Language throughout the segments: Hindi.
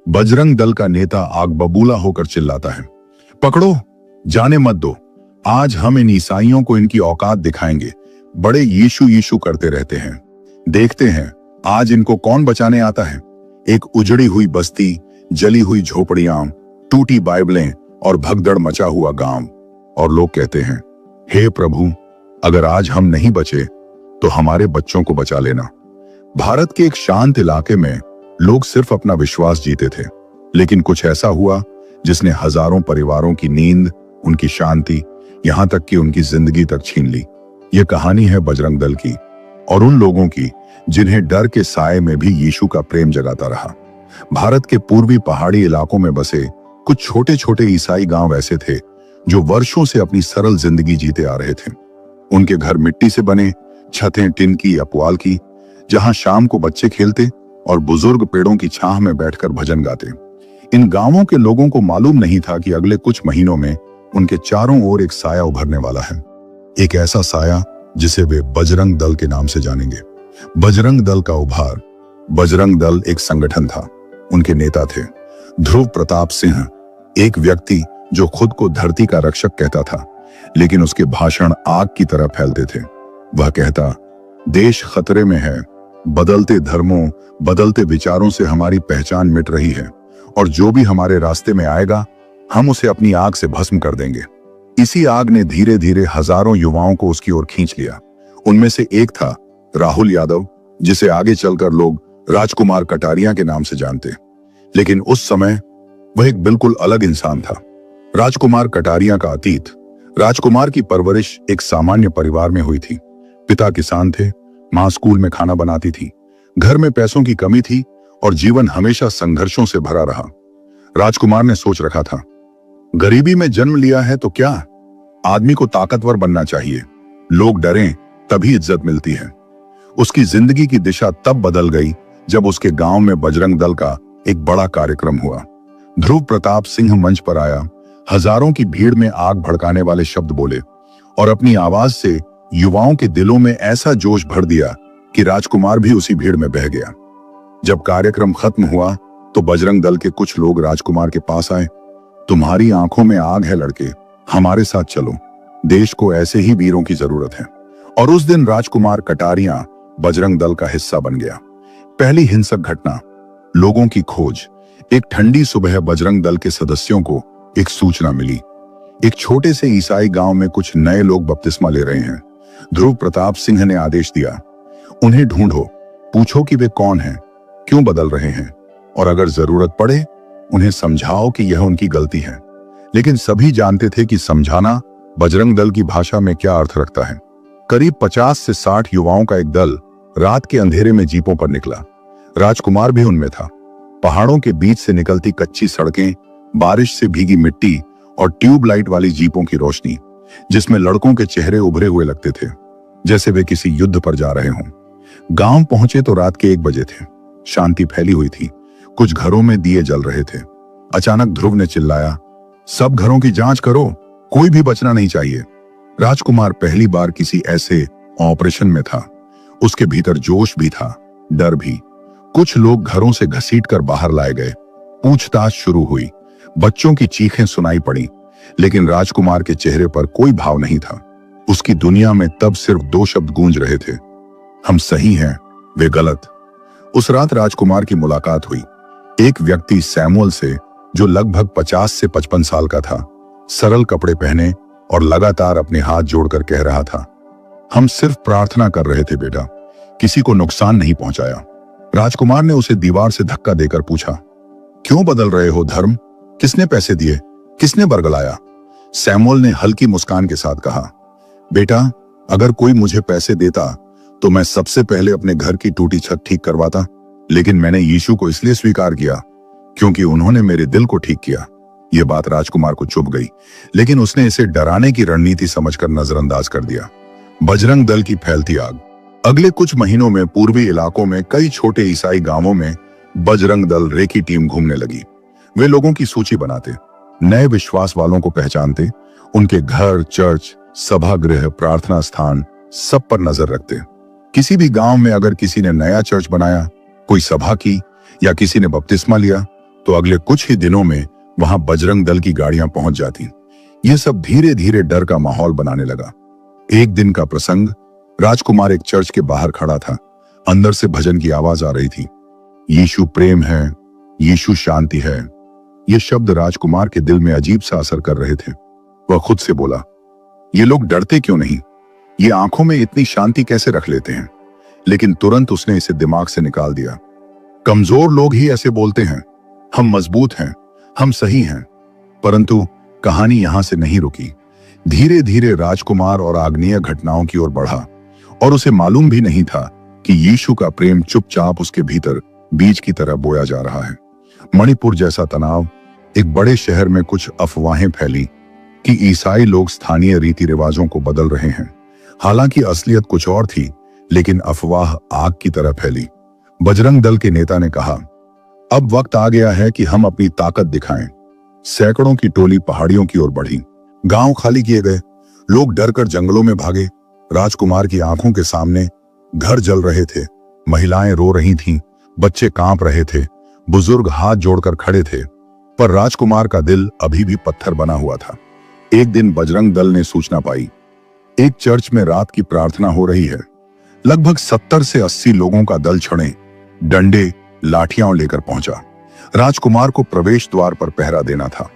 बजरंग दल का नेता आग बबूला होकर चिल्लाता है, पकड़ो, जाने मत दो। आज हम इन ईसाइयों को इनकी औकात दिखाएंगे। बड़े यीशु यीशु करते रहते हैं। देखते हैं आज इनको कौन बचाने आता है। एक उजड़ी हुई बस्ती, जली हुई झोपड़ियां, टूटी बाइबलें और भगदड़ मचा हुआ गांव। और लोग कहते हैं, हे प्रभु, अगर आज हम नहीं बचे तो हमारे बच्चों को बचा लेना। भारत के एक शांत इलाके में लोग सिर्फ अपना विश्वास जीते थे, लेकिन कुछ ऐसा हुआ जिसने हजारों परिवारों की नींद, उनकी शांति, यहां तक कि उनकी जिंदगी तक छीन ली। यह कहानी है बजरंग दल की और उन लोगों की जिन्हें डर के साए में भी यीशु का प्रेम जगाता रहा। भारत के पूर्वी पहाड़ी इलाकों में बसे कुछ छोटे छोटे ईसाई गांव ऐसे थे जो वर्षों से अपनी सरल जिंदगी जीते आ रहे थे। उनके घर मिट्टी से बने, छतें टिन की या पुआल की, जहां शाम को बच्चे खेलते और बुजुर्ग पेड़ों की छांव में बैठकर भजन गाते। इन गांवों के लोगों को मालूम नहीं था कि अगले कुछ महीनों में उनके चारों ओर एक साया उभरने वाला है। एक ऐसा साया जिसे वे बजरंग दल के नाम से जानेंगे। बजरंग दल का उभार। बजरंग दल एक संगठन था। उनके नेता थे ध्रुव प्रताप सिंह, एक व्यक्ति जो खुद को धरती का रक्षक कहता था, लेकिन उसके भाषण आग की तरह फैलते थे। वह कहता, देश खतरे में है, बदलते धर्मों, बदलते विचारों से हमारी पहचान मिट रही है और जो भी हमारे रास्ते में आएगा हम उसे अपनी आग से भस्म कर देंगे। इसी आग ने धीरे धीरे हजारों युवाओं को उसकी ओर खींच लिया। उनमें से एक था राहुल यादव, जिसे आगे चलकर लोग राजकुमार कटारिया के नाम से जानते। लेकिन उस समय वह एक बिल्कुल अलग इंसान था। राजकुमार कटारिया का अतीत। राजकुमार की परवरिश एक सामान्य परिवार में हुई थी। पिता किसान थे, मां स्कूल में खाना बनाती थी, घर में पैसों की कमी थी और जीवन हमेशा संघर्षों से भरा रहा। राजकुमार ने सोच रखा था, गरीबी में जन्म लिया है तो क्या, आदमी को ताकतवर बनना चाहिए, लोग डरें तभी इज्जत मिलती है। उसकी जिंदगी की दिशा तब बदल गई जब उसके गांव में बजरंग दल का एक बड़ा कार्यक्रम हुआ। ध्रुव प्रताप सिंह मंच पर आया, हजारों की भीड़ में आग भड़काने वाले शब्द बोले और अपनी आवाज से युवाओं के दिलों में ऐसा जोश भर दिया कि राजकुमार भी उसी भीड़ में बह गया। जब कार्यक्रम खत्म हुआ तो बजरंग दल के कुछ लोग राजकुमार के पास आए। तुम्हारी आंखों में आग है लड़के, हमारे साथ चलो, देश को ऐसे ही वीरों की जरूरत है। और उस दिन राजकुमार कटारिया बजरंग दल का हिस्सा बन गया। पहली हिंसक घटना, लोगों की खोज। एक ठंडी सुबह बजरंग दल के सदस्यों को एक सूचना मिली, एक छोटे से ईसाई गांव में कुछ नए लोग बपतिस्मा ले रहे हैं। ध्रुव प्रताप सिंह ने आदेश दिया, उन्हें ढूंढो, पूछो कि वे कौन हैं, क्यों बदल रहे हैं और अगर जरूरत पड़े उन्हें समझाओ कि यह उनकी गलती है। लेकिन सभी जानते थे कि समझाना बजरंग दल की भाषा में क्या अर्थ रखता है। करीब 50 से 60 युवाओं का एक दल रात के अंधेरे में जीपों पर निकला। राजकुमार भी उनमें था। पहाड़ों के बीच से निकलती कच्ची सड़कें, बारिश से भीगी मिट्टी और ट्यूबलाइट वाली जीपों की रोशनी, जिसमें लड़कों के चेहरे उभरे हुए लगते थे, जैसे वे किसी युद्ध पर जा रहे हों। गांव पहुंचे तो रात के 1 बजे थे। शांति फैली हुई थी, कुछ घरों में दिए जल रहे थे। अचानक ध्रुव ने चिल्लाया, सब घरों की जांच करो, कोई भी बचना नहीं चाहिए। राजकुमार पहली बार किसी ऐसे ऑपरेशन में था। उसके भीतर जोश भी था, डर भी। कुछ लोग घरों से घसीटकर बाहर लाए गए। पूछताछ शुरू हुई, बच्चों की चीखें सुनाई पड़ी, लेकिन राजकुमार के चेहरे पर कोई भाव नहीं था। उसकी दुनिया में तब सिर्फ 2 शब्द गूंज रहे थे, हम सही हैं, वे गलत। उस रात राजकुमार की मुलाकात हुई एक व्यक्ति सैमुअल से, जो लगभग 50 से 55 साल का था। सरल कपड़े पहने और लगातार अपने हाथ जोड़कर कह रहा था, हम सिर्फ प्रार्थना कर रहे थे बेटा, किसी को नुकसान नहीं पहुंचाया। राजकुमार ने उसे दीवार से धक्का देकर पूछा, क्यों बदल रहे हो धर्म, किसने पैसे दिए, किसने बरगलाया? सैमुअल ने हल्की मुस्कान के साथ कहा, बेटा, अगर कोई मुझे पैसे देता तो मैं सबसे पहले अपने घर की टूटी छत ठीक करवाता, लेकिन मैंने यीशु को इसलिए स्वीकार किया क्योंकि उन्होंने मेरे दिल को ठीक किया। यह बात राजकुमार को चुभ गई, लेकिन उसने इसे डराने की रणनीति समझकर नजरअंदाज कर दिया। बजरंग दल की फैलती आग। अगले कुछ महीनों में पूर्वी इलाकों में कई छोटे ईसाई गांवों में बजरंग दल रेकी टीम घूमने लगी। वे लोगों की सूची बनाते, नए विश्वास वालों को पहचानते, उनके घर, चर्च, सभागृह, प्रार्थना स्थान, सब पर नजर रखते। किसी भी गांव में अगर किसी ने नया चर्च बनाया, कोई सभा की या किसी ने बपतिस्मा लिया, तो अगले कुछ ही दिनों में वहां बजरंग दल की गाड़ियां पहुंच जाती। यह सब धीरे धीरे डर का माहौल बनाने लगा। एक दिन का प्रसंग, राजकुमार एक चर्च के बाहर खड़ा था। अंदर से भजन की आवाज आ रही थी। यीशु प्रेम है, यीशु शांति है। ये शब्द राजकुमार के दिल में अजीब सा असर कर रहे थे। वह खुद से बोला, ये लोग डरते क्यों नहीं? ये आंखों में इतनी शांति कैसे रख लेते हैं? लेकिन तुरंत उसने इसे दिमाग से निकाल दिया। कमजोर लोग ही ऐसे बोलते हैं, हम मजबूत हैं, हम सही हैं। परंतु कहानी यहां से नहीं रुकी। धीरे धीरे राजकुमार और आग्नेय घटनाओं की ओर बढ़ा और उसे मालूम भी नहीं था कि यीशु का प्रेम चुपचाप उसके भीतर बीज की तरह बोया जा रहा है। मणिपुर जैसा तनाव, एक बड़े शहर में कुछ अफवाहें फैली कि ईसाई लोग स्थानीय रीति रिवाजों को बदल रहे हैं। हालांकि असलियत कुछ और थी, लेकिन अफवाह आग की तरह फैली। बजरंग दल के नेता ने कहा, अब वक्त आ गया है कि हम अपनी ताकत दिखाएं। सैकड़ों की टोली पहाड़ियों की ओर बढ़ी। गांव खाली किए गए, लोग डरकर जंगलों में भागे। राजकुमार की आंखों के सामने घर जल रहे थे, महिलाएं रो रही थीं, बच्चे कांप रहे थे, बुजुर्ग हाथ जोड़कर खड़े थे। पर राजकुमार का दिल अभी भी पत्थर बना हुआ था। एक दिन बजरंग दल ने सूचना पाई, एक चर्च में रात की प्रार्थना हो रही है। लगभग 70 से 80 लोगों का दल छड़े, डंडे, लाठियां लेकर पहुंचा। राजकुमार को प्रवेश द्वार पर पहरा देना था।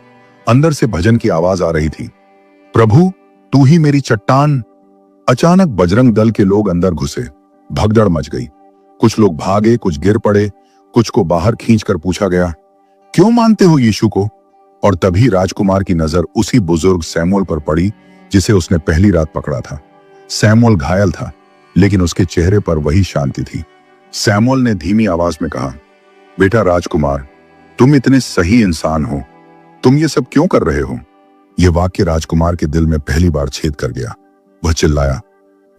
अंदर से भजन की आवाज आ रही थी, प्रभु तू ही मेरी चट्टान। अचानक बजरंग दल के लोग अंदर घुसे। भगदड़ मच गई। कुछ लोग भागे, कुछ गिर पड़े, कुछ को बाहर खींचकर पूछा गया, क्यों मानते हो यीशु को? और तभी राजकुमार की नजर उसी बुजुर्ग सैमुअल पर पड़ी जिसे उसने पहली रात पकड़ा था। सैमुअल घायल था, लेकिन उसके चेहरे पर वही शांति थी। सैमुअल ने धीमी आवाज में कहा, बेटा राजकुमार, तुम इतने सही इंसान हो, तुम ये सब क्यों कर रहे हो? यह वाक्य राजकुमार के दिल में पहली बार छेद कर गया। वह चिल्लाया,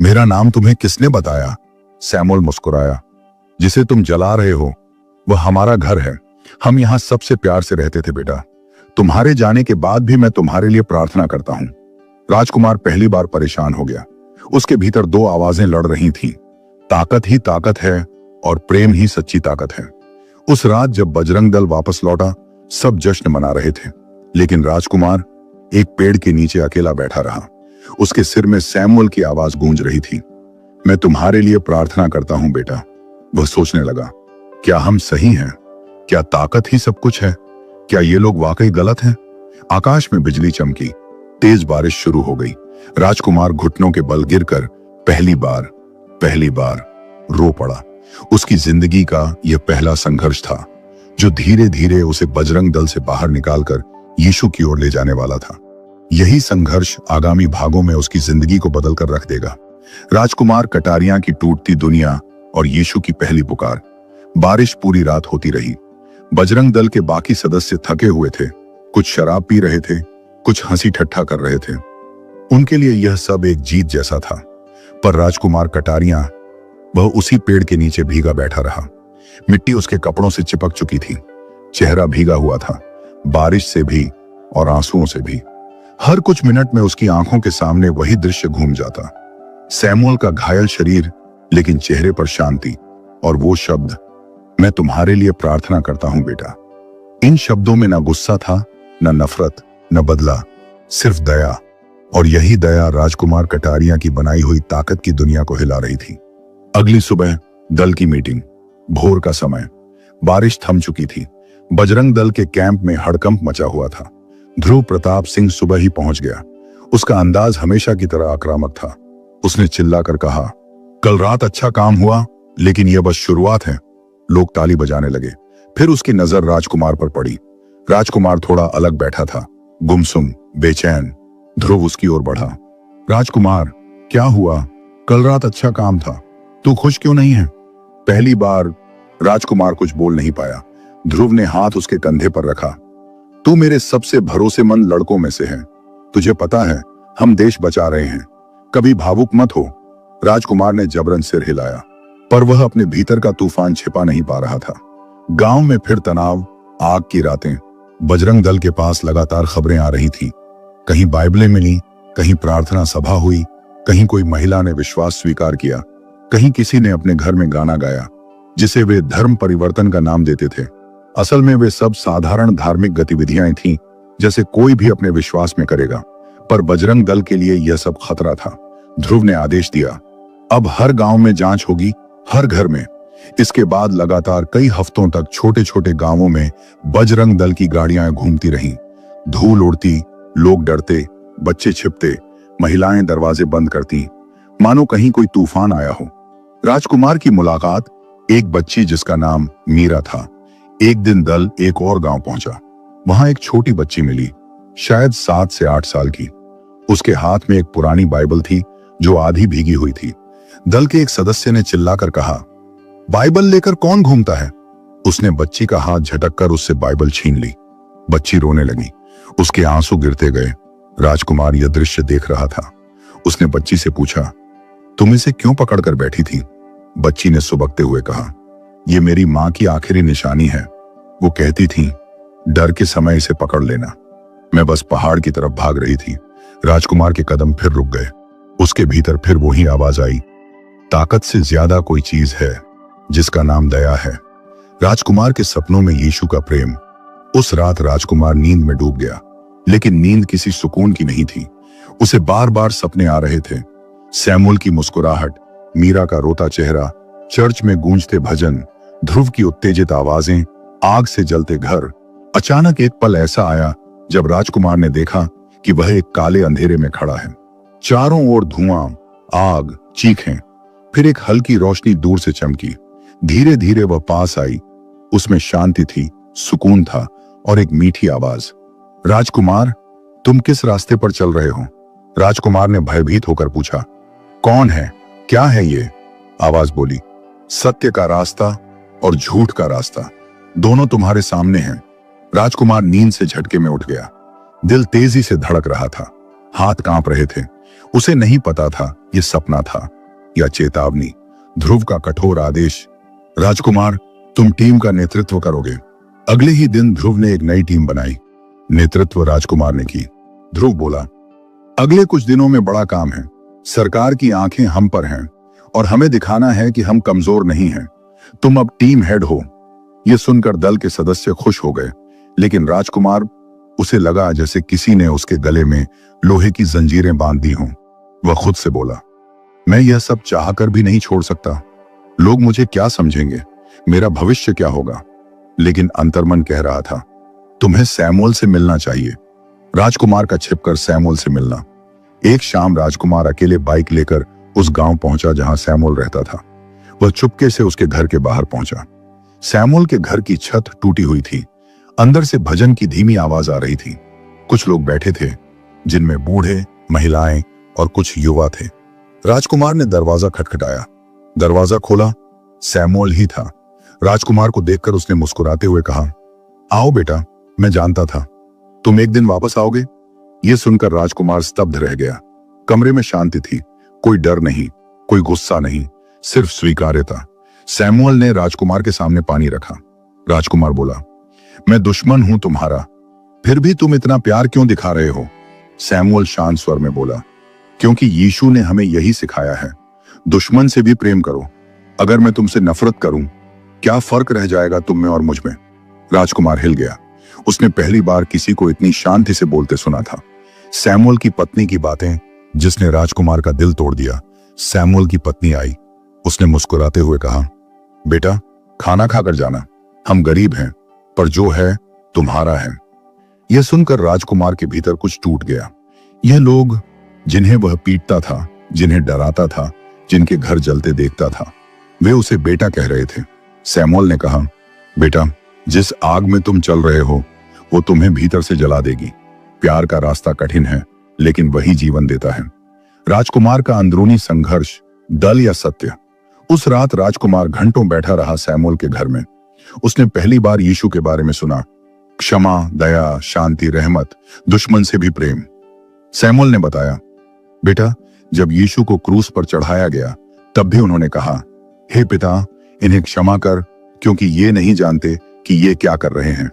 मेरा नाम तुम्हें किसने बताया? सैमुअल मुस्कुराया, जिसे तुम जला रहे हो वह हमारा घर है। हम यहां सबसे प्यार से रहते थे बेटा। तुम्हारे जाने के बाद भी मैं तुम्हारे लिए प्रार्थना करता हूं। राजकुमार पहली बार परेशान हो गया। उसके भीतर दो आवाजें लड़ रही थीं, ताकत ही ताकत है और प्रेम ही सच्ची ताकत है। उस रात जब बजरंग दल वापस लौटा, सब जश्न मना रहे थे, लेकिन राजकुमार एक पेड़ के नीचे अकेला बैठा रहा। उसके सिर में सैमुअल की आवाज गूंज रही थी, मैं तुम्हारे लिए प्रार्थना करता हूं बेटा। वह सोचने लगा, क्या हम सही हैं? क्या ताकत ही सब कुछ है? क्या ये लोग वाकई गलत हैं? आकाश में बिजली चमकी, तेज बारिश शुरू हो गई। राजकुमार घुटनों के बल गिरकर पहली बार रो पड़ा। उसकी जिंदगी का यह पहला संघर्ष था, जो धीरे धीरे उसे बजरंग दल से बाहर निकालकर यीशु की ओर ले जाने वाला था। यही संघर्ष आगामी भागों में उसकी जिंदगी को बदलकर रख देगा। राजकुमार, कटारियां की टूटती दुनिया और यीशु की पहली पुकार। बारिश पूरी रात होती रही। बजरंग दल के बाकी सदस्य थके हुए थे, कुछ शराब पी रहे थे, कुछ हंसी ठट्ठा कर रहे थे। उनके लिए यह सब एक जीत जैसा था। पर राजकुमार कटारियां, वह उसी पेड़ के नीचे भीगा बैठा रहा। मिट्टी उसके कपड़ों से चिपक चुकी थी, चेहरा भीगा हुआ था, बारिश से भी और आंसुओं से भी। हर कुछ मिनट में उसकी आंखों के सामने वही दृश्य घूम जाता, सैमुअल का घायल शरीर, लेकिन चेहरे पर शांति, और वो शब्द, मैं तुम्हारे लिए प्रार्थना करता हूं बेटा। इन शब्दों में न गुस्सा था, न नफरत, न बदला, सिर्फ दया। और यही दया राजकुमार कटारिया की बनाई हुई ताकत की दुनिया को हिला रही थी। अगली सुबह दल की मीटिंग। भोर का समय, बारिश थम चुकी थी। बजरंग दल के कैंप में हड़कंप मचा हुआ था। ध्रुव प्रताप सिंह सुबह ही पहुंच गया। उसका अंदाज हमेशा की तरह आक्रामक था। उसने चिल्लाकर कहा, कल रात अच्छा काम हुआ, लेकिन यह बस शुरुआत है। लोग ताली बजाने लगे। फिर उसकी नजर राजकुमार पर पड़ी। राजकुमार थोड़ा अलग बैठा था, गुमसुम, बेचैन। ध्रुव उसकी ओर बढ़ा। राजकुमार, क्या हुआ? कल रात अच्छा काम था, तू खुश क्यों नहीं है? पहली बार राजकुमार कुछ बोल नहीं पाया। ध्रुव ने हाथ उसके कंधे पर रखा। तू मेरे सबसे भरोसेमंद लड़कों में से है। तुझे पता है हम देश बचा रहे हैं, कभी भावुक मत हो। राजकुमार ने जबरन सिर हिलाया, पर वह अपने भीतर का तूफान छिपा नहीं पा रहा था। गांव में फिर तनाव, आग की रातें। बजरंग दल के पास लगातार खबरें आ रही थी। कहीं बाइबलें मिली, कहीं प्रार्थना सभा हुई, कहीं कोई महिला ने विश्वास स्वीकार किया, कहीं किसी ने अपने घर में गाना गाया जिसे वे धर्म परिवर्तन का नाम देते थे। असल में वे सब साधारण धार्मिक गतिविधियां थीं, जैसे कोई भी अपने विश्वास में करेगा, पर बजरंग दल के लिए यह सब खतरा था। ध्रुव ने आदेश दिया, अब हर गांव में जांच होगी, हर घर में। इसके बाद लगातार कई हफ्तों तक छोटे छोटे गांवों में बजरंग दल की गाड़ियां घूमती रहीं। धूल उड़ती, लोग डरते, बच्चे छिपते, महिलाएं दरवाजे बंद करती, मानो कहीं कोई तूफान आया हो। राजकुमार की मुलाकात एक बच्ची जिसका नाम मीरा था। एक दिन दल एक और गांव पहुंचा। वहां एक छोटी बच्ची मिली, शायद 7 से 8 साल की। उसके हाथ में एक पुरानी बाइबल थी जो आधी भीगी हुई थी। दल के एक सदस्य ने चिल्लाकर कहा, बाइबल लेकर कौन घूमता है? उसने बच्ची का हाथ झटककर उससे बाइबल छीन ली। बच्ची रोने लगी, उसके आंसू गिरते गए। राजकुमार यह दृश्य देख रहा था। उसने बच्ची से पूछा, तुम इसे क्यों पकड़कर बैठी थी? बच्ची ने सुबकते हुए कहा, यह मेरी मां की आखिरी निशानी है। वो कहती थी, डर के समय इसे पकड़ लेना। मैं बस पहाड़ की तरफ भाग रही थी। राजकुमार के कदम फिर रुक गए। उसके भीतर फिर वही आवाज आई, ताकत से ज्यादा कोई चीज है जिसका नाम दया है। राजकुमार के सपनों में यीशु का प्रेम। उस रात राजकुमार नींद में डूब गया, लेकिन नींद किसी सुकून की नहीं थी। उसे बार बार सपने आ रहे थे। सैमुअल की मुस्कुराहट, मीरा का रोता चेहरा, चर्च में गूंजते भजन, ध्रुव की उत्तेजित आवाजें, आग से जलते घर। अचानक एक पल ऐसा आया जब राजकुमार ने देखा कि वह एक काले अंधेरे में खड़ा है। चारों ओर धुआं, आग, चीखें। फिर एक हल्की रोशनी दूर से चमकी। धीरे धीरे वह पास आई। उसमें शांति थी, सुकून था और एक मीठी आवाज, राजकुमार, तुम किस रास्ते पर चल रहे हो? राजकुमार ने भयभीत होकर पूछा, कौन है? क्या है ये? आवाज बोली, सत्य का रास्ता और झूठ का रास्ता, दोनों तुम्हारे सामने हैं। राजकुमार नींद से झटके में उठ गया। दिल तेजी से धड़क रहा था, हाथ कांप रहे थे। उसे नहीं पता था यह सपना था या चेतावनी। ध्रुव का कठोर आदेश, राजकुमार, तुम टीम का नेतृत्व करोगे। अगले ही दिन ध्रुव ने एक नई टीम बनाई। नेतृत्व राजकुमार ने की। ध्रुव बोला, अगले कुछ दिनों में बड़ा काम है। सरकार की आंखें हम पर हैं और हमें दिखाना है कि हम कमजोर नहीं हैं। तुम अब टीम हेड हो। यह सुनकर दल के सदस्य खुश हो गए, लेकिन राजकुमार, उसे लगा जैसे किसी ने उसके गले में लोहे की जंजीरें बांध दी हों। वह खुद से बोला, मैं यह सब चाहकर भी नहीं छोड़ सकता। लोग मुझे क्या समझेंगे? मेरा भविष्य क्या होगा? लेकिन अंतर्मन कह रहा था, तुम्हें सैमुअल से मिलना चाहिए। राजकुमार का छिपकर सैमुअल से मिलना। एक शाम राजकुमार अकेले बाइक लेकर उस गांव पहुंचा जहां सैमुअल रहता था। वह चुपके से उसके घर के बाहर पहुंचा। सैमुअल के घर की छत टूटी हुई थी। अंदर से भजन की धीमी आवाज आ रही थी। कुछ लोग बैठे थे, जिनमें बूढ़े, महिलाएं और कुछ युवा थे। राजकुमार ने दरवाजा खटखटाया। दरवाजा खोला, सैमुअल ही था। राजकुमार को देखकर उसने मुस्कुराते हुए कहा, आओ बेटा, मैं जानता था तुम एक दिन वापस आओगे। यह सुनकर राजकुमार स्तब्ध रह गया। कमरे में शांति थी, कोई डर नहीं, कोई गुस्सा नहीं, सिर्फ स्वीकार्यता। सैमुअल ने राजकुमार के सामने पानी रखा। राजकुमार बोला, मैं दुश्मन हूं तुम्हारा, फिर भी तुम इतना प्यार क्यों दिखा रहे हो? सैमुअल शांत स्वर में बोला, क्योंकि यीशु ने हमें यही सिखाया है, दुश्मन से भी प्रेम करो। अगर मैं तुमसे नफरत करूं, क्या फर्क रह जाएगा तुम में और मुझ में? राजकुमार हिल गया। उसने पहली बार किसी को इतनी शांति से बोलते सुना था। सैमुअल की पत्नी की बातें, जिसने राजकुमार का दिल तोड़ दिया। सैमुअल की पत्नी आई। उसने मुस्कुराते हुए कहा, बेटा, खाना खाकर जाना। हम गरीब हैं, पर जो है तुम्हारा है। यह सुनकर राजकुमार के भीतर कुछ टूट गया। यह लोग जिन्हें वह पीटता था, जिन्हें डराता था, जिनके घर जलते देखता था, वे उसे बेटा कह रहे थे। सैमुअल ने कहा, बेटा, जिस आग में तुम चल रहे हो वो तुम्हें भीतर से जला देगी। प्यार का रास्ता कठिन है, लेकिन वही जीवन देता है। राजकुमार का अंदरूनी संघर्ष, दल या सत्य। उस रात राजकुमार घंटों बैठा रहा सैमुअल के घर में। उसने पहली बार यीशु के बारे में सुना, क्षमा, दया, शांति, रहमत, दुश्मन से भी प्रेम। सैमुअल ने बताया, बेटा, जब यीशु को क्रूस पर चढ़ाया गया तब भी उन्होंने कहा, हे पिता, इन्हें क्षमा कर, क्योंकि ये नहीं जानते कि ये क्या कर रहे हैं।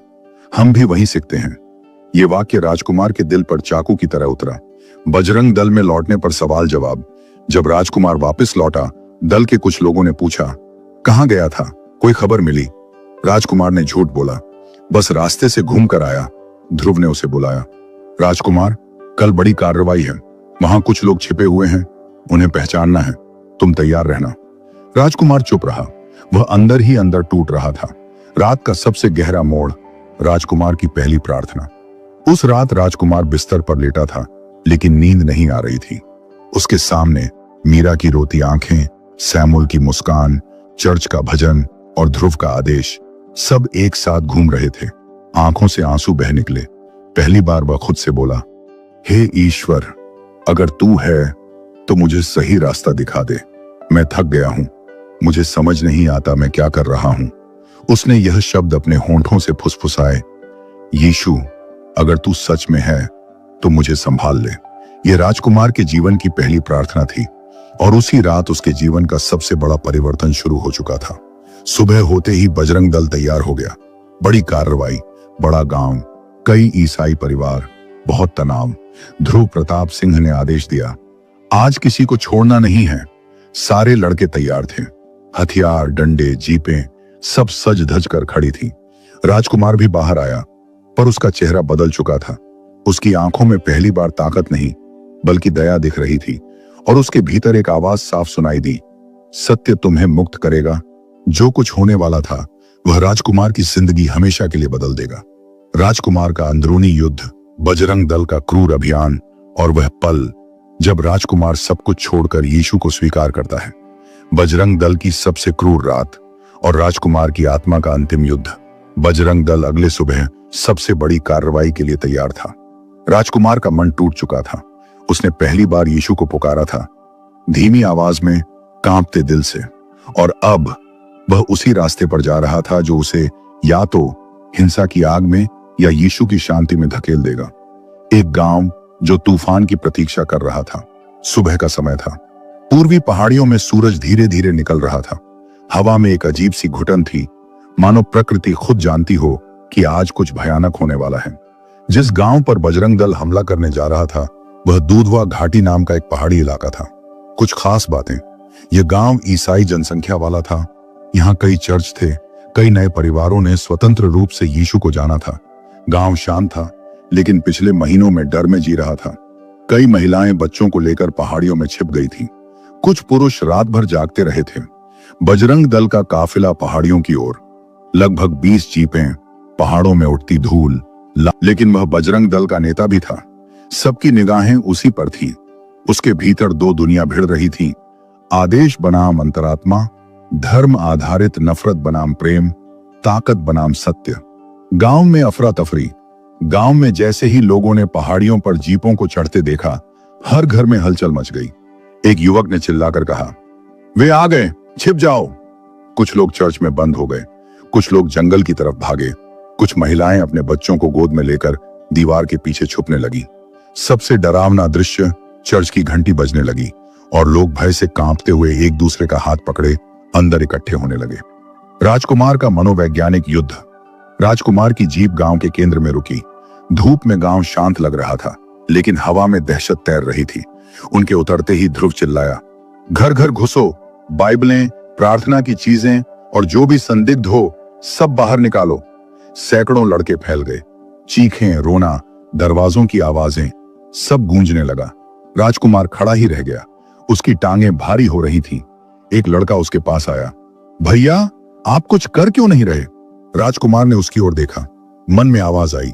हम भी वहीं सीखते हैं। ये वाक्य राजकुमार के दिल पर चाकू की तरह उतरा। बजरंग दल में लौटने पर सवाल जवाब। जब राजकुमार वापस लौटा, दल के कुछ लोगों ने पूछा, कहां गया था? कोई खबर मिली? राजकुमार ने झूठ बोला, बस रास्ते से घूम कर आया। ध्रुव ने उसे बुलाया। राजकुमार, कल बड़ी कार्रवाई है, वहां कुछ लोग छिपे हुए हैं, उन्हें पहचानना है, तुम तैयार रहना। राजकुमार चुप रहा। वह अंदर ही अंदर टूट रहा था। रात का सबसे गहरा मोड़, राजकुमार की पहली प्रार्थना। उस रात राजकुमार बिस्तर पर लेटा था, लेकिन नींद नहीं आ रही थी। उसके सामने मीरा की रोती आंखें, सैमुअल की मुस्कान, चर्च का भजन और ध्रुव का आदेश सब एक साथ घूम रहे थे। आंखों से आंसू बह निकले। पहली बार वह खुद से बोला, हे ईश्वर, अगर तू है तो मुझे सही रास्ता दिखा दे। मैं थक गया हूं, मुझे समझ नहीं आता मैं क्या कर रहा हूं। उसने यह शब्द अपने होंठों से फुसफुसाए, यीशु, अगर तू सच में है तो मुझे संभाल ले। यह राजकुमार के जीवन की पहली प्रार्थना थी और उसी रात उसके जीवन का सबसे बड़ा परिवर्तन शुरू हो चुका था। सुबह होते ही बजरंग दल तैयार हो गया। बड़ी कार्रवाई, बड़ा गांव, कई ईसाई परिवार, बहुत तनाव। ध्रुव प्रताप सिंह ने आदेश दिया, आज किसी को छोड़ना नहीं है। सारे लड़के तैयार थे, हथियार, डंडे, जीपें सब सज धज कर खड़ी थी। राजकुमार भी बाहर आया, पर उसका चेहरा बदल चुका था। उसकी आंखों में पहली बार ताकत नहीं बल्कि दया दिख रही थी और उसके भीतर एक आवाज साफ सुनाई दी, सत्य तुम्हें मुक्त करेगा। जो कुछ होने वाला था वह राजकुमार की जिंदगी हमेशा के लिए बदल देगा। राजकुमार का अंदरूनी युद्ध, बजरंग दल का क्रूर अभियान और वह पल जब राजकुमार सब कुछ छोड़कर यीशु को स्वीकार करता है। बजरंग दल की सबसे क्रूर रात और राजकुमार की आत्मा का अंतिम युद्ध। बजरंग दल अगले सुबह सबसे बड़ी कार्रवाई के लिए तैयार था। राजकुमार का मन टूट चुका था। उसने पहली बार यीशु को पुकारा था, धीमी आवाज में, कांपते दिल से, और अब वह उसी रास्ते पर जा रहा था जो उसे या तो हिंसा की आग में या यीशु की शांति में धकेल देगा। एक गांव जो तूफान की प्रतीक्षा कर रहा था। सुबह का समय था। पूर्वी पहाड़ियों में सूरज धीरे धीरे निकल रहा था। हवा में एक अजीब सी घुटन थी, मानो प्रकृति खुद जानती हो कि आज कुछ भयानक होने वाला है। जिस गांव पर बजरंग दल हमला करने जा रहा था वह दूधवा घाटी नाम का एक पहाड़ी इलाका था। कुछ खास बातें, यह गांव ईसाई जनसंख्या वाला था। यहाँ कई चर्च थे, कई नए परिवारों ने स्वतंत्र रूप से यीशु को जाना था। गांव शांत था, लेकिन पिछले महीनों में डर में जी रहा था। कई महिलाएं बच्चों को लेकर पहाड़ियों में छिप गई थीं। कुछ पुरुष रात भर जागते रहे थे। बजरंग दल का काफिला पहाड़ियों की ओर, लगभग 20 जीपें, पहाड़ों में उठती धूल, लेकिन वह बजरंग दल का नेता भी था। सबकी निगाहें उसी पर थी। उसके भीतर दो दुनिया भिड़ रही थी, आदेश बनाम अंतरात्मा, धर्म आधारित नफरत बनाम प्रेम, ताकत बनाम सत्य। गांव में अफरा तफरी। गांव में जैसे ही लोगों ने पहाड़ियों पर जीपों को चढ़ते देखा, हर घर में हलचल मच गई। एक युवक ने चिल्लाकर कहा, वे आ गए, छिप जाओ। कुछ लोग चर्च में बंद हो गए, कुछ लोग जंगल की तरफ भागे, कुछ महिलाएं अपने बच्चों को गोद में लेकर दीवार के पीछे छुपने लगी। सबसे डरावना दृश्य, चर्च की घंटी बजने लगी और लोग भय से कांपते हुए एक दूसरे का हाथ पकड़े अंदर इकट्ठे होने लगे। राजकुमार का मनोवैज्ञानिक युद्ध। राजकुमार की जीप गांव के केंद्र में रुकी। धूप में गांव शांत लग रहा था, लेकिन हवा में दहशत तैर रही थी। उनके उतरते ही ध्रुव चिल्लाया, घर घर घुसो, बाइबलें, प्रार्थना की चीजें और जो भी संदिग्ध हो सब बाहर निकालो। सैकड़ों लड़के फैल गए। चीखें, रोना, दरवाजों की आवाजें सब गूंजने लगा। राजकुमार खड़ा ही रह गया। उसकी टांगें भारी हो रही थीं। एक लड़का उसके पास आया, भैया आप कुछ कर क्यों नहीं रहे? राजकुमार ने उसकी ओर देखा। मन में आवाज आई,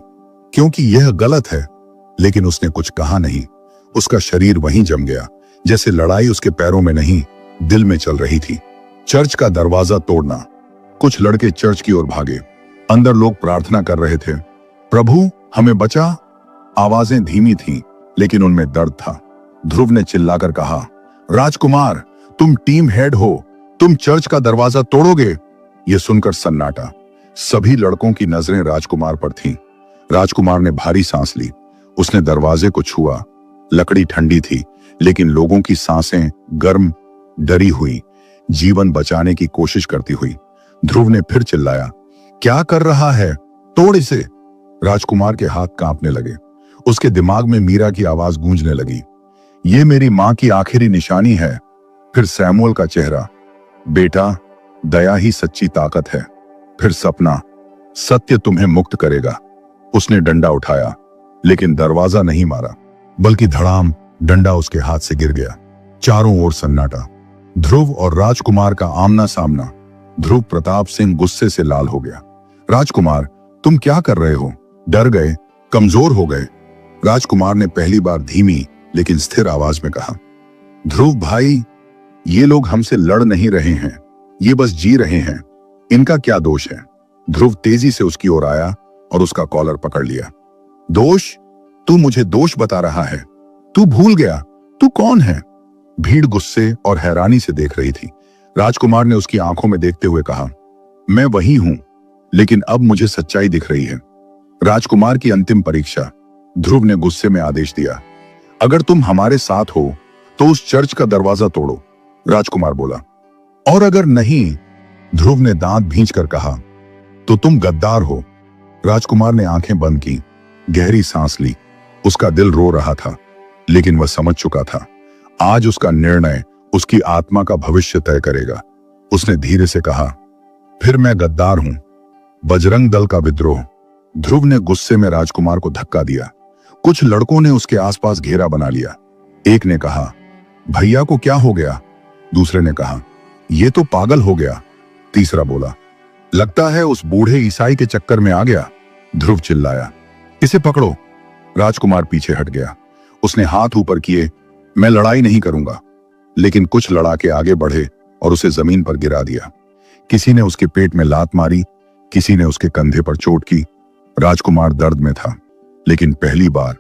क्योंकि यह गलत है, लेकिन उसने कुछ कहा नहीं। उसका शरीर वहीं जम गया, जैसे लड़ाई उसके पैरों में नहीं दिल में चल रही थी। चर्च का दरवाजा तोड़ना। कुछ लड़के चर्च की ओर भागे। अंदर लोग प्रार्थना कर रहे थे, प्रभु हमें बचा। आवाजें धीमी थीं, लेकिन उनमें दर्द था। ध्रुव ने चिल्लाकर कहा, राजकुमार तुम टीम हेड हो, तुम चर्च का दरवाजा तोड़ोगे। यह सुनकर सन्नाटा। सभी लड़कों की नजरें राजकुमार पर थीं। राजकुमार ने भारी सांस ली। उसने दरवाजे को छुआ। लकड़ी ठंडी थी, लेकिन लोगों की सांसें गर्म, डरी हुई, जीवन बचाने की कोशिश करती हुई। ध्रुव ने फिर चिल्लाया, क्या कर रहा है? तोड़ इसे। राजकुमार के हाथ कांपने लगे। उसके दिमाग में मीरा की आवाज गूंजने लगी, ये मेरी मां की आखिरी निशानी है। फिर सैमुअल का चेहरा, बेटा दया ही सच्ची ताकत है। फिर सपना, सत्य तुम्हें मुक्त करेगा। उसने डंडा उठाया, लेकिन दरवाजा नहीं मारा, बल्कि धड़ाम डंडा उसके हाथ से गिर गया। चारों ओर सन्नाटा। ध्रुव और राजकुमार का आमना सामना। ध्रुव प्रताप सिंह गुस्से से लाल हो गया। राजकुमार, तुम क्या कर रहे हो? डर गए? कमजोर हो गए? राजकुमार ने पहली बार धीमी लेकिन स्थिर आवाज में कहा। ध्रुव भाई, ये लोग हमसे लड़ नहीं रहे हैं, ये बस जी रहे हैं। इनका क्या दोष है? ध्रुव तेजी से उसकी ओर आया और उसका कॉलर पकड़ लिया। दोष? तू मुझे दोष बता रहा है? तू भूल गया तू कौन है? भीड़ गुस्से और हैरानी से देख रही थी। राजकुमार ने उसकी आंखों में देखते हुए कहा, मैं वही हूं, लेकिन अब मुझे सच्चाई दिख रही है। राजकुमार की अंतिम परीक्षा। ध्रुव ने गुस्से में आदेश दिया, अगर तुम हमारे साथ हो तो उस चर्च का दरवाजा तोड़ो। राजकुमार बोला, और अगर नहीं? ध्रुव ने दांत भींचकर कहा, तो तुम गद्दार हो। राजकुमार ने आंखें बंद की, गहरी सांस ली। उसका दिल रो रहा था, लेकिन वह समझ चुका था, आज उसका निर्णय उसकी आत्मा का भविष्य तय करेगा। उसने धीरे से कहा, फिर मैं गद्दार हूं। बजरंग दल का विद्रोह। ध्रुव ने गुस्से में राजकुमार को धक्का दिया। कुछ लड़कों ने उसके आसपास घेरा बना लिया। एक ने कहा, भैया को क्या हो गया? दूसरे ने कहा, ये तो पागल हो गया। तीसरा बोला, लगता है उस बूढ़े ईसाई के चक्कर में आ गया। ध्रुव चिल्लाया, इसे पकड़ो। राजकुमार पीछे हट गया। उसने हाथ ऊपर किए, मैं लड़ाई नहीं करूंगा। लेकिन कुछ लड़ाके आगे बढ़े और उसे जमीन पर गिरा दिया। किसी ने उसके पेट में लात मारी, किसी ने उसके कंधे पर चोट की। राजकुमार दर्द में था, लेकिन पहली बार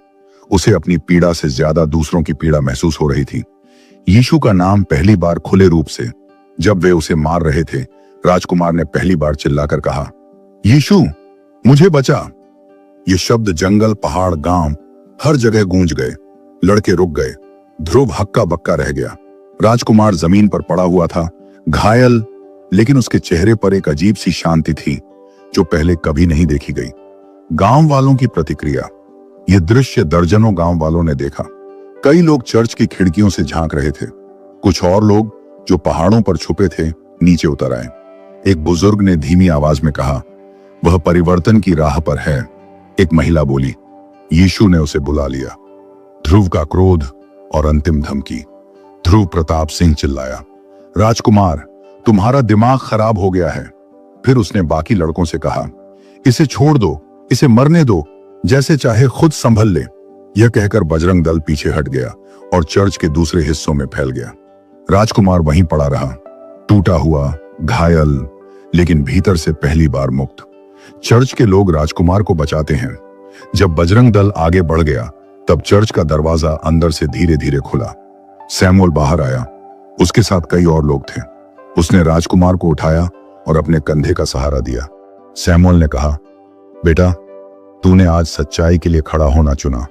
उसे अपनी पीड़ा से ज्यादा दूसरों की पीड़ा महसूस हो रही थी। यीशु का नाम पहली बार खुले रूप से जब वे उसे मार रहे थे, राजकुमार ने पहली बार चिल्लाकर कहा, यीशु मुझे बचा। ये शब्द जंगल, पहाड़, गांव, हर जगह गूंज गए। लड़के रुक गए। ध्रुव हक्का बक्का रह गया। राजकुमार जमीन पर पड़ा हुआ था, घायल, लेकिन उसके चेहरे पर एक अजीब सी शांति थी जो पहले कभी नहीं देखी गई। गांव वालों की प्रतिक्रिया। यह दृश्य दर्जनों गांव वालों ने देखा। कई लोग चर्च की खिड़कियों से झांक रहे थे। कुछ और लोग जो पहाड़ों पर छुपे थे नीचे उतर आए। एक बुजुर्ग ने धीमी आवाज में कहा, वह परिवर्तन की राह पर है। एक महिला बोली, यीशु ने उसे बुला लिया। ध्रुव का क्रोध और अंतिम धमकी। ध्रुव प्रताप सिंह चिल्लाया, राजकुमार तुम्हारा दिमाग खराब हो गया है। फिर उसने बाकी लड़कों से कहा, इसे छोड़ दो, इसे मरने दो, जैसे चाहे खुद संभल ले। यह कहकर बजरंग दल पीछे हट गया और चर्च के दूसरे हिस्सों में फैल गया। राजकुमार वहीं पड़ा रहा, टूटा हुआ, घायल, लेकिन भीतर से पहली बार मुक्त। चर्च के लोग राजकुमार को बचाते हैं। जब बजरंग दल आगे बढ़ गया, तब चर्च का दरवाजा अंदर से धीरे धीरे खुला। सैमुअल बाहर आया। उसके साथ कई और लोग थे। उसने राजकुमार को उठाया और अपने कंधे का सहारा दिया। सैमुअल ने कहा, बेटा, तूने आज सच्चाई के लिए खड़ा होना चुना।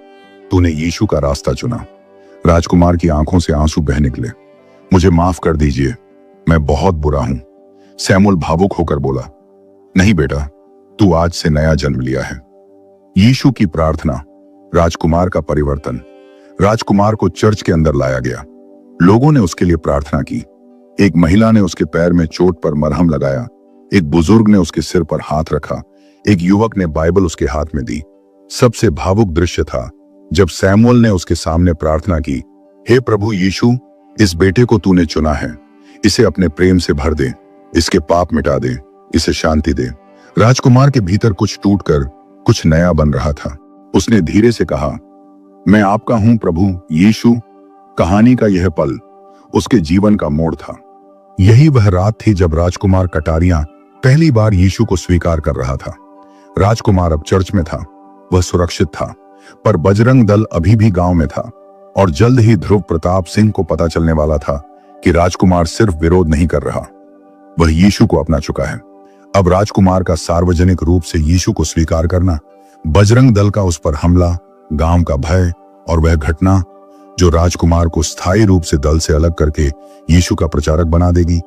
तूने यीशु का रास्ता चुना। राजकुमार की आंखों से आंसू बह निकले। मुझे माफ कर दीजिए, मैं बहुत बुरा हूं। सैमुअल भावुक होकर बोला, नहीं बेटा, तू आज से नया जन्म लिया है। यीशु की प्रार्थना। राजकुमार का परिवर्तन। राजकुमार को चर्च के अंदर लाया गया। लोगों ने उसके लिए प्रार्थना की। एक महिला ने उसके पैर में चोट पर मरहम लगाया। एक बुजुर्ग ने उसके सिर पर हाथ रखा। एक युवक ने बाइबल उसके हाथ में दी। सबसे भावुक दृश्य था जब सैमुअल ने उसके सामने प्रार्थना की, हे प्रभु यीशु, इस बेटे को तूने चुना है, इसे अपने प्रेम से भर दे, इसके पाप मिटा दे, इसे शांति दे। राजकुमार के भीतर कुछ टूटकर कुछ नया बन रहा था। उसने धीरे से कहा, मैं आपका हूं प्रभु यीशु। कहानी का यह पल उसके जीवन का मोड़ था। यही वह रात थी जब राजकुमार कटारिया पहली बार यीशु को स्वीकार कर रहा था। राजकुमार अब चर्च में था, वह सुरक्षित था, पर बजरंग दल अभी भी गांव में था। और जल्द ही ध्रुव प्रताप सिंह को पता चलने वाला था कि राजकुमार सिर्फ विरोध नहीं कर रहा, वह यीशु को अपना चुका है। अब राजकुमार का सार्वजनिक रूप से यीशु को स्वीकार करना, बजरंग दल का उस पर हमला, गांव का भय और वह घटना जो राजकुमार को स्थायी रूप से दल से अलग करके यीशु का प्रचारक बना देगी।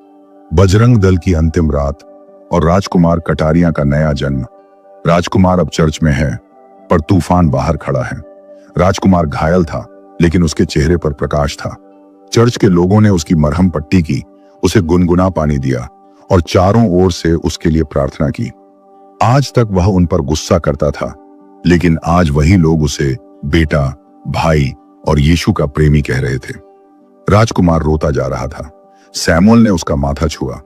बजरंग दल की अंतिम रात और राजकुमार कटारिया का नया जन्म। राजकुमार अब चर्च में है, पर तूफान बाहर खड़ा है। राजकुमार घायल था, लेकिन उसके चेहरे पर प्रकाश था। चर्च के लोगों ने उसकी मरहम पट्टी की, उसे गुनगुना पानी दिया और चारों ओर से उसके लिए प्रार्थना की। आज तक वह उन पर गुस्सा करता था, लेकिन आज वही लोग उसे बेटा, भाई और यीशु का प्रेमी कह रहे थे। राजकुमार रोता जा रहा था। सैमुअल ने उसका माथा छुआ।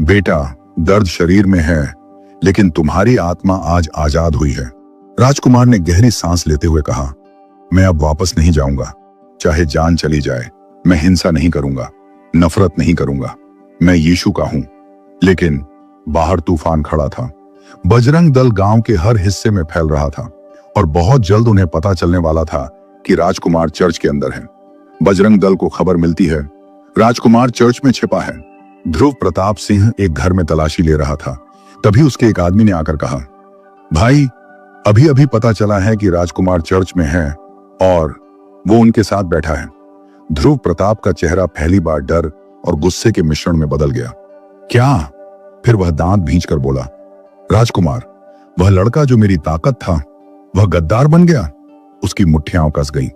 बेटा, दर्द शरीर में है, लेकिन तुम्हारी आत्मा आज आजाद हुई है। राजकुमार ने गहरी सांस लेते हुए कहा, मैं अब वापस नहीं जाऊंगा। चाहे जान चली जाए, मैं हिंसा नहीं करूंगा, नफरत नहीं करूंगा। मैं यीशु का हूं। लेकिन बाहर तूफान खड़ा था। बजरंग दल गांव के हर हिस्से में फैल रहा था और बहुत जल्द उन्हें पता चलने वाला था कि राजकुमार चर्च के अंदर है। बजरंग दल को खबर मिलती है, राजकुमार चर्च में छिपा है। ध्रुव प्रताप सिंह एक घर में तलाशी ले रहा था। तभी उसके एक आदमी ने आकर कहा, भाई, अभी अभी पता चला है कि राजकुमार चर्च में है और वो उनके साथ बैठा है। ध्रुव प्रताप का चेहरा पहली बार डर और गुस्से के मिश्रण में बदल गया। क्या? फिर वह दांत भींचकर बोला, राजकुमार, वह लड़का जो मेरी ताकत था, वह गद्दार बन गया। उसकी मुट्ठियां कस गईं।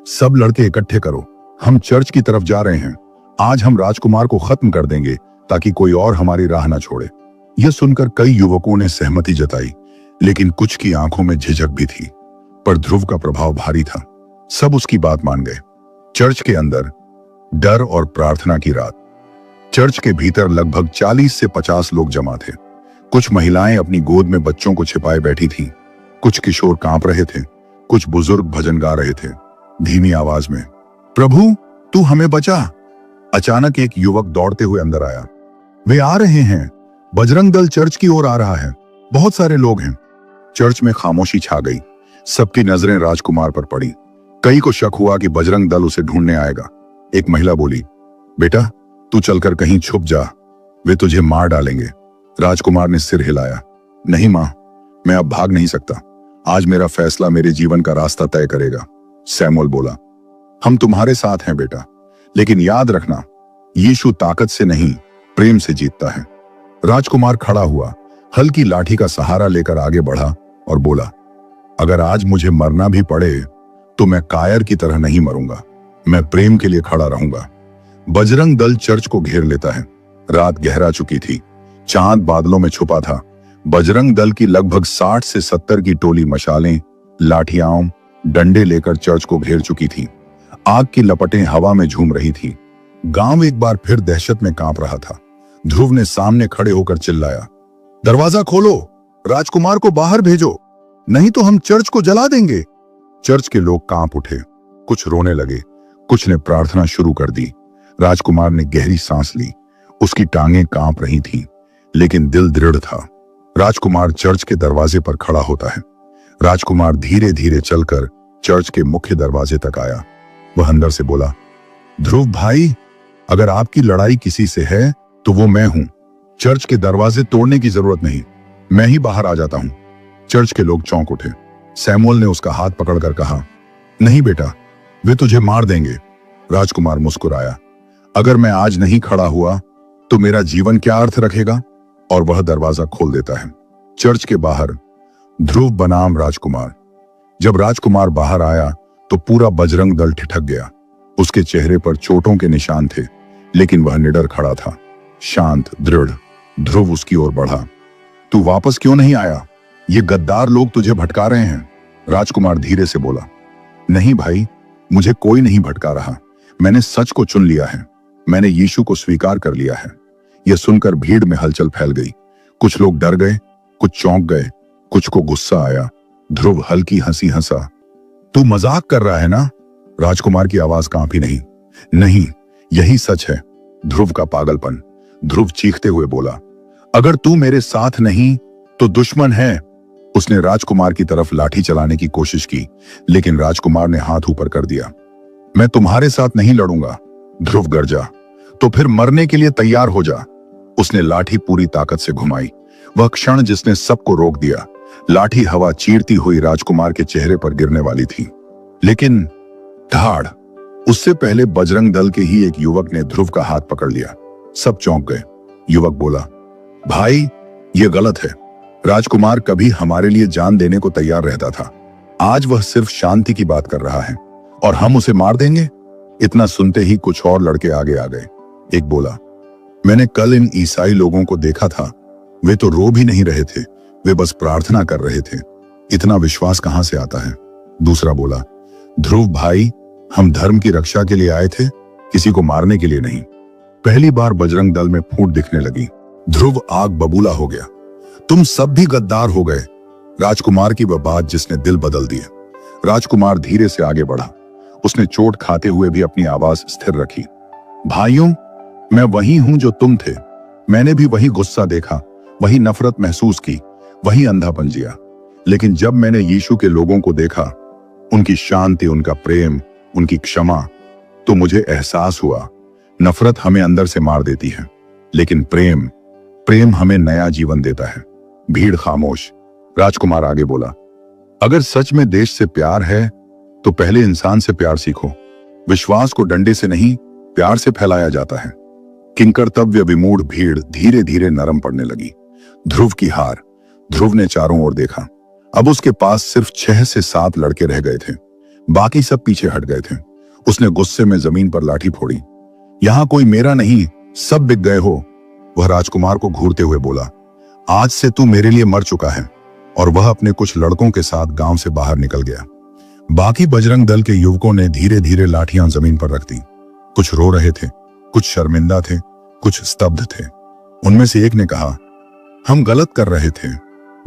सब लड़के इकट्ठे करो, हम चर्च की तरफ जा रहे हैं। आज हम राजकुमार को खत्म कर देंगे ताकि कोई और हमारी राह न छोड़े। यह सुनकर कई युवकों ने सहमति जताई, लेकिन कुछ की आंखों में झिझक भी थी। पर ध्रुव का प्रभाव भारी था। सब उसकी बात मान गए। चर्च के अंदर डर और प्रार्थना की रात। चर्च के भीतर लगभग 40 से 50 लोग जमा थे। कुछ महिलाएं अपनी गोद में बच्चों को छिपाए बैठी थीं। कुछ किशोर कांप रहे थे। कुछ बुजुर्ग भजन गा रहे थे, धीमी आवाज में, प्रभु तू हमें बचा। अचानक एक युवक दौड़ते हुए अंदर आया। वे आ रहे हैं, बजरंग दल चर्च की ओर आ रहा है, बहुत सारे लोग हैं। चर्च में खामोशी छा गई। सबकी नजरें राजकुमार पर पड़ी। कई को शक हुआ कि बजरंग दल उसे ढूंढने आएगा। एक महिला बोली, बेटा तू चलकर कहीं छुप जा, वे तुझे मार डालेंगे। राजकुमार ने सिर हिलाया। नहीं मां, मैं अब भाग नहीं सकता। आज मेरा फैसला मेरे जीवन का रास्ता तय करेगा। सैमुअल बोला, हम तुम्हारे साथ हैं बेटा, लेकिन याद रखना, यीशु ताकत से नहीं प्रेम से जीतता है। राजकुमार खड़ा हुआ, हल्की लाठी का सहारा लेकर आगे बढ़ा और बोला, अगर आज मुझे मरना भी पड़े तो मैं कायर की तरह नहीं मरूंगा। मैं प्रेम के लिए खड़ा रहूंगा। बजरंग दल चर्च को घेर लेता है। रात गहरा चुकी थी। चांद बादलों में छुपा था। बजरंग दल की लगभग 60 से 70 की टोली मशालें, लाठियां, डंडे लेकर चर्च को घेर चुकी थी। आग की लपटें हवा में झूम रही थी। गांव एक बार फिर दहशत में कांप रहा था। ध्रुव ने सामने खड़े होकर चिल्लाया, दरवाजा खोलो, राजकुमार को बाहर भेजो, नहीं तो हम चर्च को जला देंगे। चर्च के लोग कांप उठे। कुछ रोने लगे, कुछ ने प्रार्थना शुरू कर दी। राजकुमार ने गहरी सांस ली। उसकी टांगें कांप रही थीं, लेकिन दिल दृढ़ था। राजकुमार चर्च के दरवाजे पर खड़ा होता है। राजकुमार धीरे धीरे चलकर चर्च के मुख्य दरवाजे तक आया। वह अंदर से बोला, ध्रुव भाई, अगर आपकी लड़ाई किसी से है तो वो मैं हूं। चर्च के दरवाजे तोड़ने की जरूरत नहीं, मैं ही बाहर आ जाता हूं। चर्च के लोग चौंक उठे। सैमुअल ने उसका हाथ पकड़कर कहा, नहीं बेटा, वे तुझे मार देंगे। राजकुमार मुस्कुराया, अगर मैं आज नहीं खड़ा हुआ तो मेरा जीवन क्या अर्थ रखेगा? और वह दरवाजा खोल देता है। चर्च के बाहर ध्रुव बनाम राजकुमार। जब राजकुमार बाहर आया तो पूरा बजरंग दल ठिठक गया। उसके चेहरे पर चोटों के निशान थे, लेकिन वह निडर खड़ा था, शांत, दृढ़। ध्रुव उसकी ओर बढ़ा। तू वापस क्यों नहीं आया? ये गद्दार लोग तुझे भटका रहे हैं। राजकुमार धीरे से बोला, नहीं भाई, मुझे कोई नहीं भटका रहा। मैंने सच को चुन लिया है। मैंने यीशु को स्वीकार कर लिया है। यह सुनकर भीड़ में हलचल फैल गई। कुछ लोग डर गए, कुछ चौंक गए, कुछ को गुस्सा आया। ध्रुव हल्की हंसी हंसा। तू मजाक कर रहा है ना? राजकुमार की आवाज कांपी नहीं। नहीं, यही सच है। ध्रुव का पागलपन। ध्रुव चीखते हुए बोला, अगर तू मेरे साथ नहीं तो दुश्मन है। उसने राजकुमार की तरफ लाठी चलाने की कोशिश की, लेकिन राजकुमार ने हाथ ऊपर कर दिया। मैं तुम्हारे साथ नहीं लड़ूंगा। ध्रुव गरजा, तो फिर मरने के लिए तैयार हो जा। उसने लाठी पूरी ताकत से घुमाई। वह क्षण जिसने सबको रोक दिया। लाठी हवा चीरती हुई राजकुमार के चेहरे पर गिरने वाली थी, लेकिन धाड़, उससे पहले बजरंग दल के ही एक युवक ने ध्रुव का हाथ पकड़ लिया। सब चौंक गए। युवक बोला, भाई, यह गलत है। राजकुमार कभी हमारे लिए जान देने को तैयार रहता था। आज वह सिर्फ शांति की बात कर रहा है और हम उसे मार देंगे? इतना सुनते ही कुछ और लड़के आगे आ गए। एक बोला, मैंने कल इन ईसाई लोगों को देखा था, वे तो रो भी नहीं रहे थे, वे बस प्रार्थना कर रहे थे। इतना विश्वास कहां से आता है? दूसरा बोला, ध्रुव भाई, हम धर्म की रक्षा के लिए आए थे, किसी को मारने के लिए नहीं। पहली बार बजरंग दल में फूट दिखने लगी। ध्रुव आग बबूला हो गया। तुम सब भी गद्दार हो गए। राजकुमार की वह बात जिसने दिल बदल दिए। राजकुमार धीरे से आगे बढ़ा। उसने चोट खाते हुए भी अपनी आवाज स्थिर रखी। भाइयों, मैं वही हूं जो तुम थे। मैंने भी वही गुस्सा देखा, वही नफरत महसूस की, वही अंधापन जिया। लेकिन जब मैंने यीशु के लोगों को देखा, उनकी शांति, उनका प्रेम, उनकी क्षमा, तो मुझे एहसास हुआ नफरत हमें अंदर से मार देती है, लेकिन प्रेम हमें नया जीवन देता है। भीड़ खामोश। राजकुमार आगे बोला, अगर सच में देश से प्यार है तो पहले इंसान से प्यार सीखो। विश्वास को डंडे से नहीं, प्यार से फैलाया जाता है। किंकर्तव्य विमूढ़ भीड़ धीरे धीरे नरम पड़ने लगी। ध्रुव की हार। ध्रुव ने चारों ओर देखा। अब उसके पास सिर्फ 6 से 7 लड़के रह गए थे। बाकी सब पीछे हट गए थे। उसने गुस्से में जमीन पर लाठी फोड़ी। यहां कोई मेरा नहीं, सब बिक गए हो। वह राजकुमार को घूरते हुए बोला, आज से तू मेरे लिए मर चुका है। और वह अपने कुछ लड़कों के साथ गांव से बाहर निकल गया। बाकी बजरंग दल के युवकों ने धीरे धीरे लाठियां जमीन पर रख दी। कुछ रो रहे थे, कुछ शर्मिंदा थे, कुछ स्तब्ध थे। उनमें से एक ने कहा, हम गलत कर रहे थे।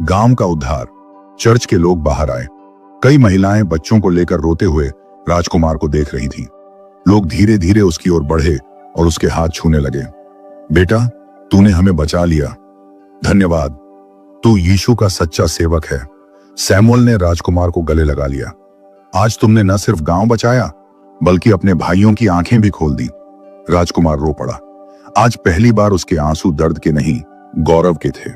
गांव का उद्धार। चर्च के लोग बाहर आए। कई महिलाएं बच्चों को लेकर रोते हुए राजकुमार को देख रही थीं। लोग धीरे धीरे उसकी ओर बढ़े और उसके हाथ छूने लगे। बेटा, तूने हमें बचा लिया। धन्यवाद। तू यीशु का सच्चा सेवक है। सैमुअल ने राजकुमार को गले लगा लिया। आज तुमने न सिर्फ गांव बचाया, बल्कि अपने भाइयों की आंखें भी खोल दी। राजकुमार रो पड़ा। आज पहली बार उसके आंसू दर्द के नहीं, गौरव के थे।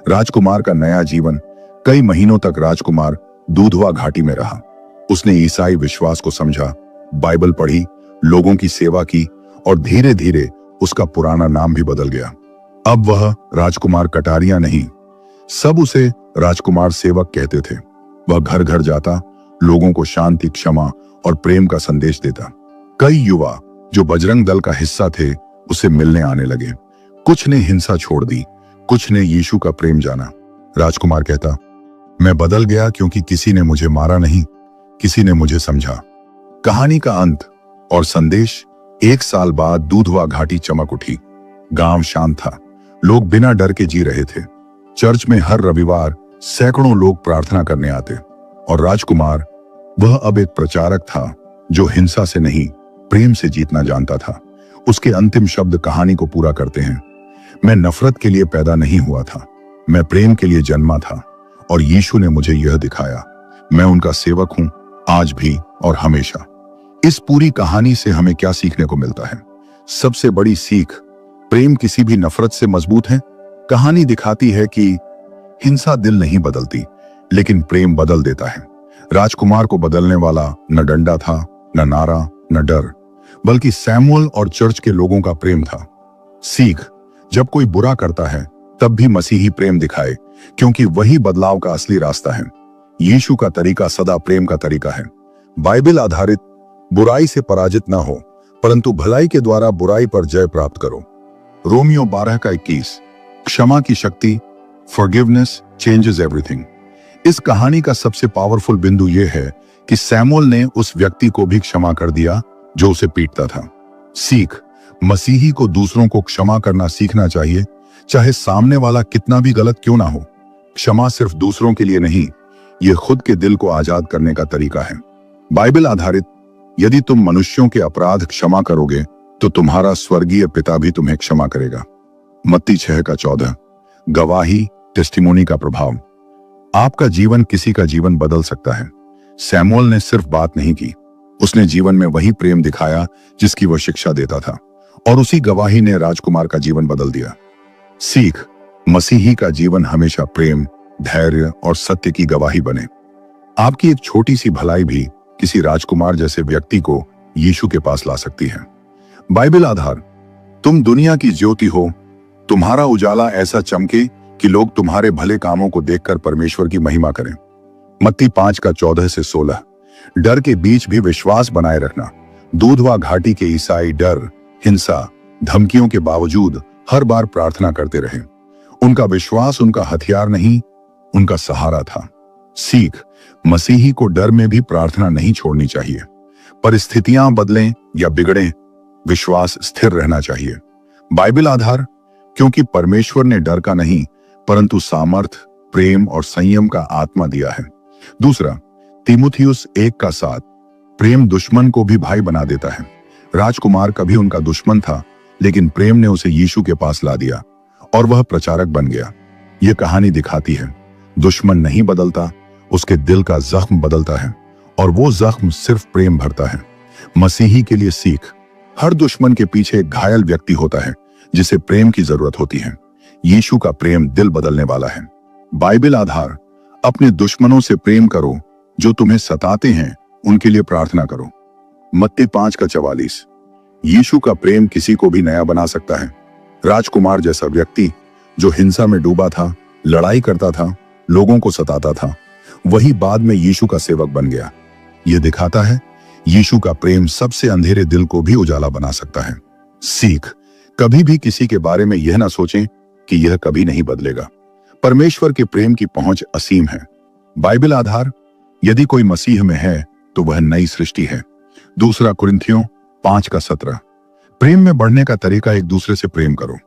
राजकुमार का नया जीवन। कई महीनों तक राजकुमार दूधवा घाटी में रहा। उसने ईसाई विश्वास को समझा, बाइबल पढ़ी, लोगों की सेवा की और धीरे धीरे उसका पुराना नाम भी बदल गया। अब वह राजकुमार कटारिया नहीं, सब उसे राजकुमार सेवक कहते थे। वह घर घर जाता, लोगों को शांति, क्षमा और प्रेम का संदेश देता। कई युवा जो बजरंग दल का हिस्सा थे उसे मिलने आने लगे। कुछ ने हिंसा छोड़ दी, कुछ ने यीशु का प्रेम जाना। राजकुमार कहता, मैं बदल गया क्योंकि किसी ने मुझे मारा नहीं, किसी ने मुझे समझा। कहानी का अंत और संदेश। 1 साल बाद दूधवा घाटी चमक उठी। गांव शांत था। लोग बिना डर के जी रहे थे। चर्च में हर रविवार सैकड़ों लोग प्रार्थना करने आते। और राजकुमार, वह अब एक प्रचारक था जो हिंसा से नहीं, प्रेम से जीतना जानता था। उसके अंतिम शब्द कहानी को पूरा करते हैं। मैं नफरत के लिए पैदा नहीं हुआ था, मैं प्रेम के लिए जन्मा था। और यीशु ने मुझे यह दिखाया। मैं उनका सेवक हूं, आज भी और हमेशा। इस पूरी कहानी से हमें क्या सीखने को मिलता है? सबसे बड़ी सीख, प्रेम किसी भी नफरत से मजबूत है। कहानी दिखाती है कि हिंसा दिल नहीं बदलती, लेकिन प्रेम बदल देता है। राजकुमार को बदलने वाला न डंडा था, न नारा, न डर, बल्कि सैमुअल और चर्च के लोगों का प्रेम था। सीख, जब कोई बुरा करता है तब भी मसीही प्रेम दिखाए, क्योंकि वही बदलाव का असली रास्ता है। यीशु का तरीका सदा प्रेम का तरीका है। बाइबल आधारित, बुराई से पराजित ना हो, परंतु भलाई के द्वारा बुराई पर जय प्राप्त करो। रोमियो 12:21। क्षमा की शक्ति, फॉरगिवनेस चेंजेस एवरीथिंग। इस कहानी का सबसे पावरफुल बिंदु यह है कि सैमुअल ने उस व्यक्ति को भी क्षमा कर दिया जो उसे पीटता था। सीख, मसीही को दूसरों को क्षमा करना सीखना चाहिए, चाहे सामने वाला कितना भी गलत क्यों ना हो। क्षमा सिर्फ दूसरों के लिए नहीं, ये खुद के दिल को आजाद करने का तरीका है। बाइबल आधारित, यदि तुम मनुष्यों के अपराध क्षमा करोगे तो तुम्हारा स्वर्गीय पिता भी तुम्हें क्षमा करेगा। मत्ती 6:14। गवाही, टेस्टिमोनी का प्रभाव। आपका जीवन किसी का जीवन बदल सकता है। सैमुअल ने सिर्फ बात नहीं की, उसने जीवन में वही प्रेम दिखाया जिसकी वह शिक्षा देता था, और उसी गवाही ने राजकुमार का जीवन बदल दिया। सीख, मसीही का जीवन हमेशा प्रेम, धैर्य और सत्य की गवाही बने। आपकी एक छोटी सी भलाई भी किसी राजकुमार जैसे व्यक्ति को यीशु के पास ला सकती है। बाइबल आधार, तुम दुनिया की ज्योति हो। तुम्हारा उजाला ऐसा चमके कि लोग तुम्हारे भले कामों को देखकर परमेश्वर की महिमा करें। मत्ती 5:14-16। डर के बीच भी विश्वास बनाए रखना। दूधवा घाटी के ईसाई डर, हिंसा, धमकियों के बावजूद हर बार प्रार्थना करते रहे। उनका विश्वास उनका हथियार नहीं, उनका सहारा था। सीख, मसीही को डर में भी प्रार्थना नहीं छोड़नी चाहिए। परिस्थितियां बदलें या बिगड़ें, विश्वास स्थिर रहना चाहिए। बाइबल आधार, क्योंकि परमेश्वर ने डर का नहीं परंतु सामर्थ, प्रेम और संयम का आत्मा दिया है। दूसरा, तीमुथियुस 1:7, प्रेम दुश्मन को भी भाई बना देता है। राजकुमार कभी उनका दुश्मन था, लेकिन प्रेम ने उसे यीशु के पास ला दिया और वह प्रचारक बन गया। यह कहानी दिखाती है, दुश्मन नहीं बदलता, उसके दिल का जख्म बदलता है और वो जख्म सिर्फ प्रेम भरता है। मसीही के लिए सीख, हर दुश्मन के पीछे एक घायल व्यक्ति होता है जिसे प्रेम की जरूरत होती है। यीशु का प्रेम दिल बदलने वाला है। बाइबल आधार, अपने दुश्मनों से प्रेम करो, जो तुम्हें सताते हैं उनके लिए प्रार्थना करो। मत्ती 5:44, यीशु का प्रेम किसी को भी नया बना सकता है। राजकुमार जैसा व्यक्ति जो हिंसा में डूबा था, लड़ाई करता था, लोगों को सताता था, वही बाद में यीशु का सेवक बन गया। यह दिखाता है यीशु का प्रेम सबसे अंधेरे दिल को भी उजाला बना सकता है। सीख, कभी भी किसी के बारे में यह ना सोचें कि यह कभी नहीं बदलेगा। परमेश्वर के प्रेम की पहुंच असीम है। बाइबल आधार, यदि कोई मसीह में है तो वह नई सृष्टि है। दूसरा कुरिन्थियों 5:17, प्रेम में बढ़ने का तरीका एक दूसरे से प्रेम करो।